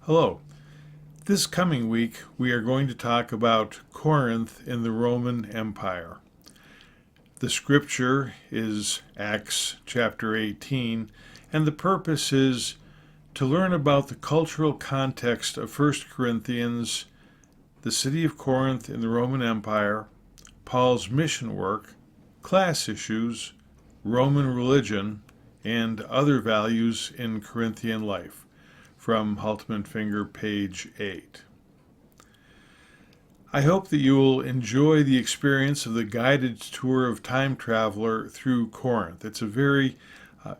Hello. This coming week, we are going to talk about Corinth in the Roman Empire. The scripture is Acts chapter 18, and the purpose is to learn about the cultural context of 1 Corinthians, the city of Corinth in the Roman Empire, Paul's mission work, class issues, Roman religion, and other values in Corinthian life. From Halteman Finger, page 8. I hope that you will enjoy the experience of the guided tour of time traveler through Corinth. It's a very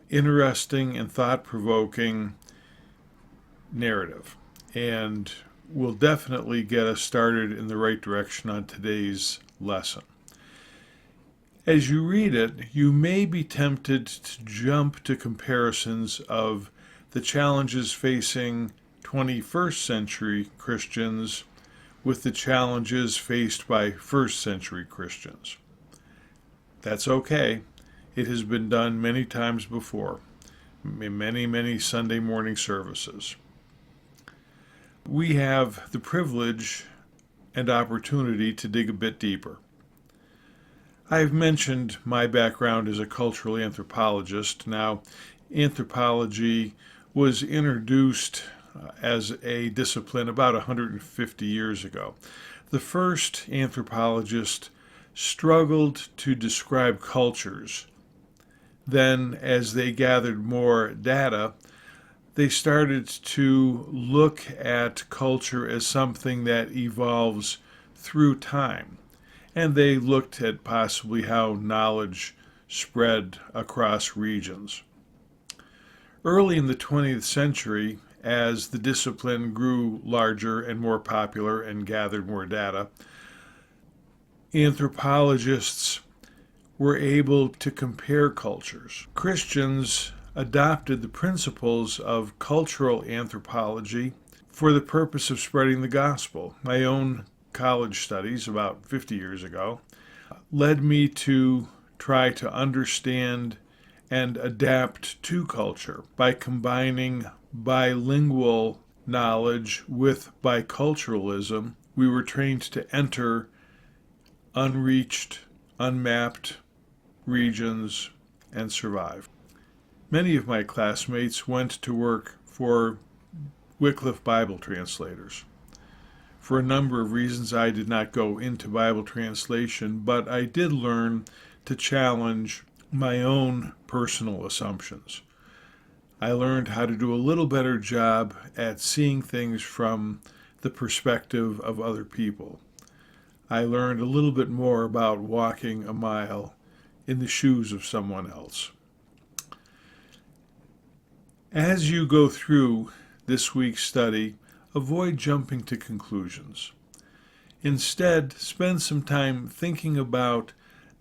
interesting and thought-provoking narrative, and will definitely get us started in the right direction on today's lesson. As you read it, you may be tempted to jump to comparisons of the challenges facing 21st century Christians with the challenges faced by first century Christians. That's okay. It has been done many times before, in many Sunday morning services. We have the privilege and opportunity to dig a bit deeper. I've mentioned my background as a cultural anthropologist. Now, anthropology was introduced as a discipline about 150 years ago. The first anthropologists struggled to describe cultures. Then, as they gathered more data, they started to look at culture as something that evolves through time. And they looked at possibly how knowledge spread across regions. Early in the 20th century, as the discipline grew larger and more popular and gathered more data, anthropologists were able to compare cultures. Christians adopted the principles of cultural anthropology for the purpose of spreading the gospel. My own college studies about 50 years ago led me to try to understand and adapt to culture by combining bilingual knowledge with biculturalism. We were trained to enter unreached, unmapped regions and survive. Many of my classmates went to work for Wycliffe Bible translators. For a number of reasons, I did not go into Bible translation, but I did learn to challenge my own personal assumptions. I learned how to do a little better job at seeing things from the perspective of other people. I learned a little bit more about walking a mile in the shoes of someone else. As you go through this week's study, avoid jumping to conclusions. Instead, spend some time thinking about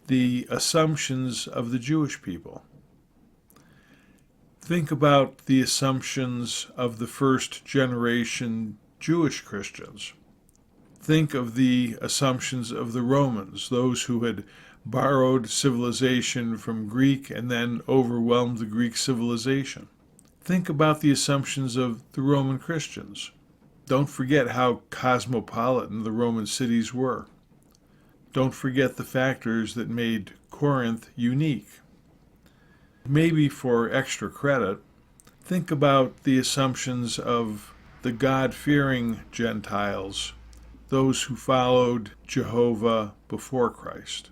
the assumptions of the Jewish people. Think about the assumptions of the first generation Jewish Christians. Think of the assumptions of the Romans, those who had borrowed civilization from Greek and then overwhelmed the Greek civilization. Think about the assumptions of the Roman Christians. Don't forget how cosmopolitan the Roman cities were. Don't forget the factors that made Corinth unique. Maybe for extra credit, think about the assumptions of the God-fearing Gentiles, those who followed Jehovah before Christ.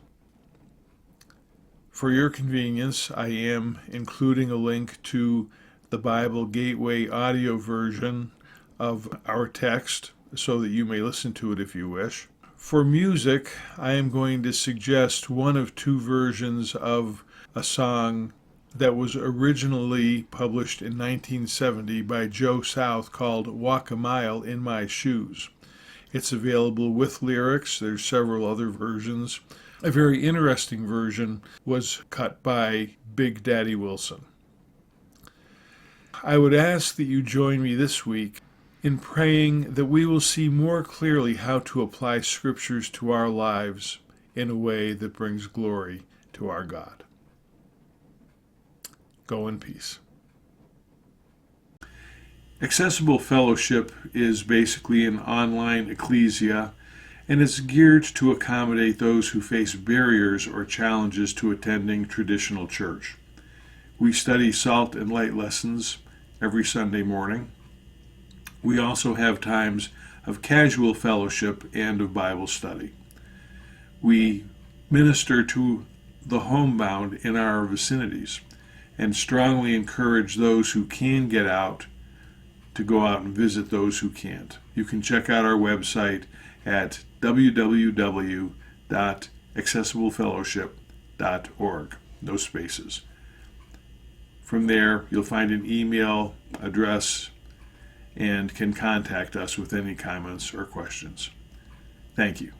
For your convenience, I am including a link to the BibleGateway audio version of our text so that you may listen to it if you wish. For music, I am going to suggest one of two versions of a song that was originally published in 1970 by Joe South called Walk a Mile in My Shoes. It's available with lyrics. There's several other versions. A very interesting version was cut by Big Daddy Wilson. I would ask that you join me this week in praying that we will see more clearly how to apply scriptures to our lives in a way that brings glory to our God. Go in peace. Accessible Fellowship is basically an online ecclesia, and it's geared to accommodate those who face barriers or challenges to attending traditional church. We study salt and light lessons every Sunday morning. We also have times of casual fellowship and of Bible study. We minister to the homebound in our vicinities and strongly encourage those who can get out to go out and visit those who can't. You can check out our website at www.accessiblefellowship.org. No spaces. From there, you'll find an email address and can contact us with any comments or questions. Thank you.